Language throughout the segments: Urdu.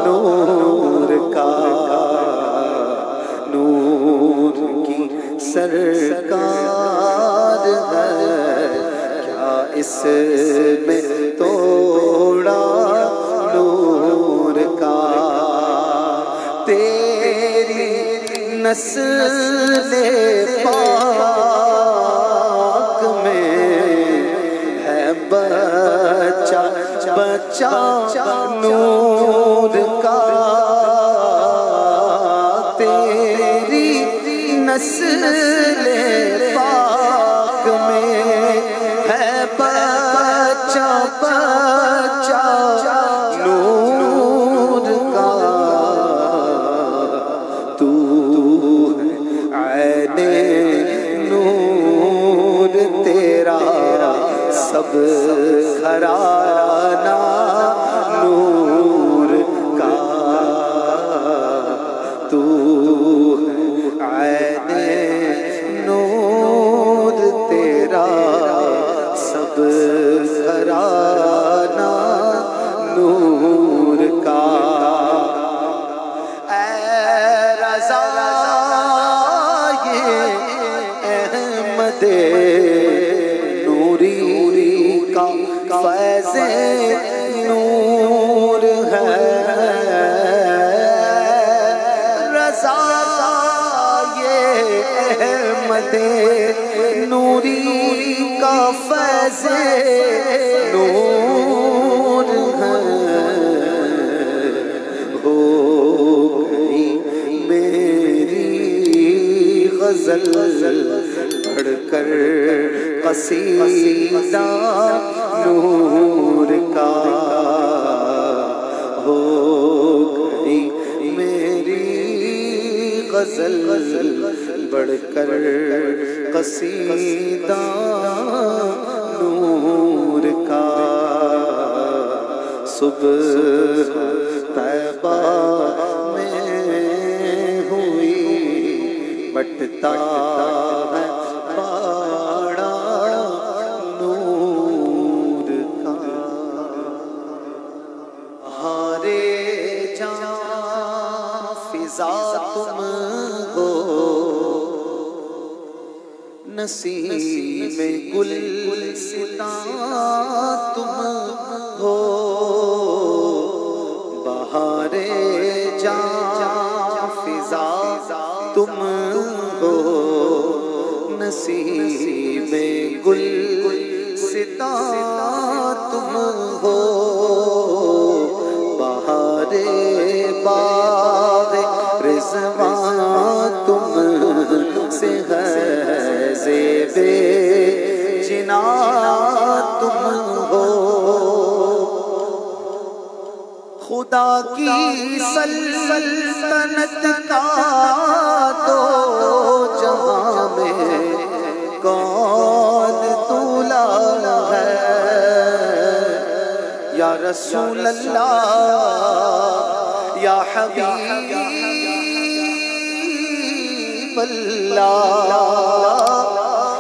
نور کا نور کی سرکار ہے کیا اس میں توڑا نور کا تیری نسل پاک میں ہے بچہ بچہ نور کا تیری نسل پاک میں ہے بچہ بچہ نور کا تو عین نور تیرا سب گھرانہ نور کا تو عین نور تیرا سب گھرانہ نور کا اے رضا یہ احمد نوری کا فیض نور ہے رضا یہ احمد نوری کا فیض نور ہے ہو گئی میری غزل پڑھ کر قصیدہ نور کا ہو گئی میری غزل بڑھ کر قصیدہ نور کا صبح طیبہ میں ہوئی بٹتا ہے باڑا نور کا ہارے جاں فضا تم ہو نسیم گلستان تم ہو بہار جاں فضا تم ہو نسیم گلستان تم ہو بہار باغ رضوان تم سے ہے زیب جنان تم ہو خدا کی سلطنت کا دو جہاں میں کون طولا ہے یا رسول اللہ یا حبیب اللہ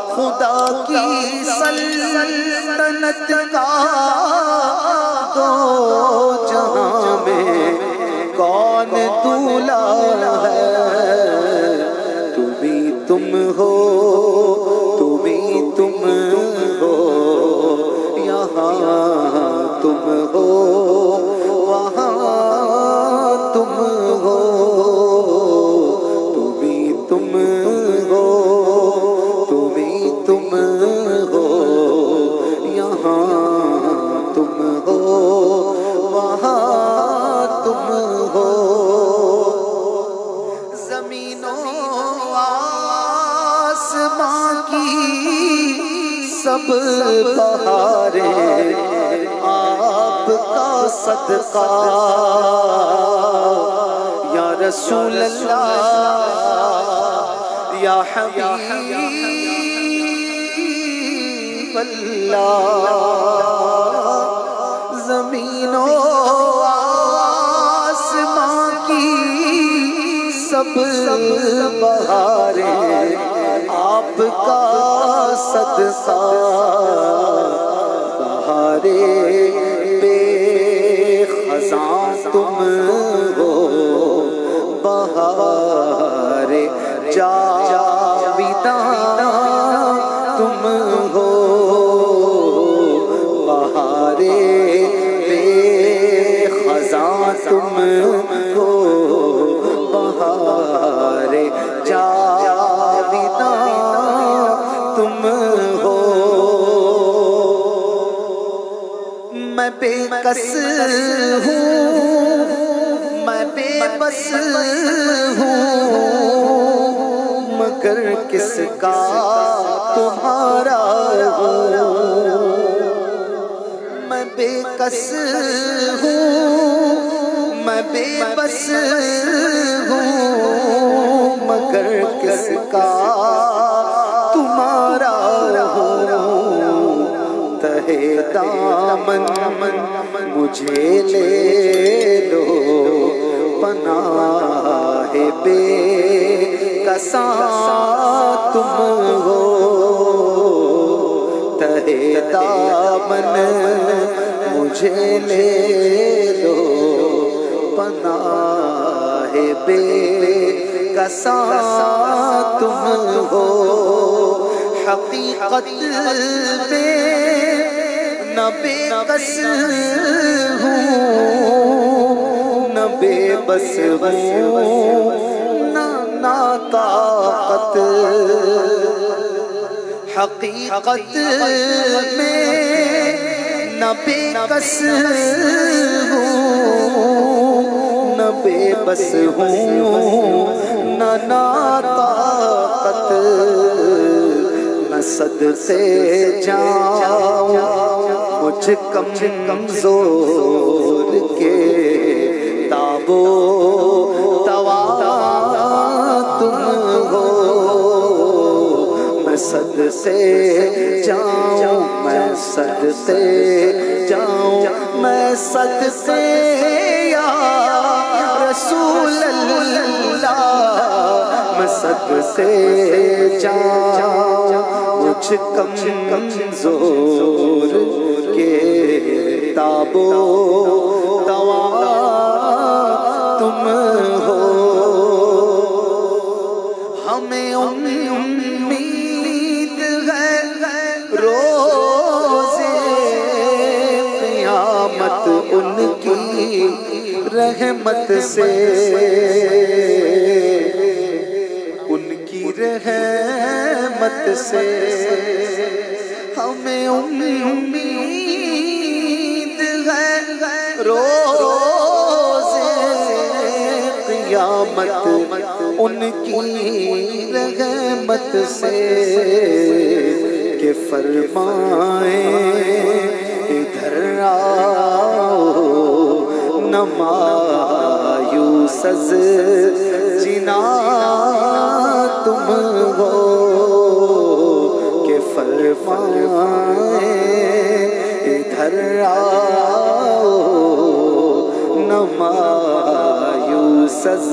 خدا کی سلطنت کا دو جہاں میں کون دولا ہے تم ہی تم ہو تم ہی تم ہو یہاں تم ہو وہاں تم ہو تم ہی تم ہو تم ہی تم ہو یہاں تم ہو وہاں تم ہو زمین و آسمان کی سب بہاریں آپ کا صدقہ یا رسول اللہ یا حبیب اللہ زمین و آسمان کی سب بہاریں آپ کا صدقہ بہاریں بے خزاں تم ہو بہار جاویداں تم ہو بہار بے خزاں تم ہو بہار جاویداں تم ہو میں بے کس ہوں میں بے بس ہوں مگر کس کا تمہارا ہوں میں بے کس ہوں میں بے بس ہوں مگر کس کا تمہارا ہوں تہے دامن مجھے لے لو پناہ بے کساں تم ہو تہے دامن مجھے لے لو پناہ بے کساں تم ہو حقیقت میں نہ بے کس ہوں نہ بے بس ہوں نہ ناطاقت حقیقت میں نہ بے کس ہوں نہ بے بس ہوں نہ ناطاقت میں صدقے جاؤں مجھ کمزور کے تابو توا تم ہو میں صدقے جاؤں میں صدقے جاؤں میں صدقے یا رسول اللہ میں صدقے جاؤں مجھ کمزور کے تابو توا تم ہو ہمیں امید ہے روزے قیامت ان کی رحمت سے ان کی رحمت سے ہمیں امید ہے روزے قیامت ان کی رحمت سے کہ فرمائیں ادھر آؤ نہ مایوس از جنا تم ہو کہ فرمائیں ادھر آؤ نہ مایوس از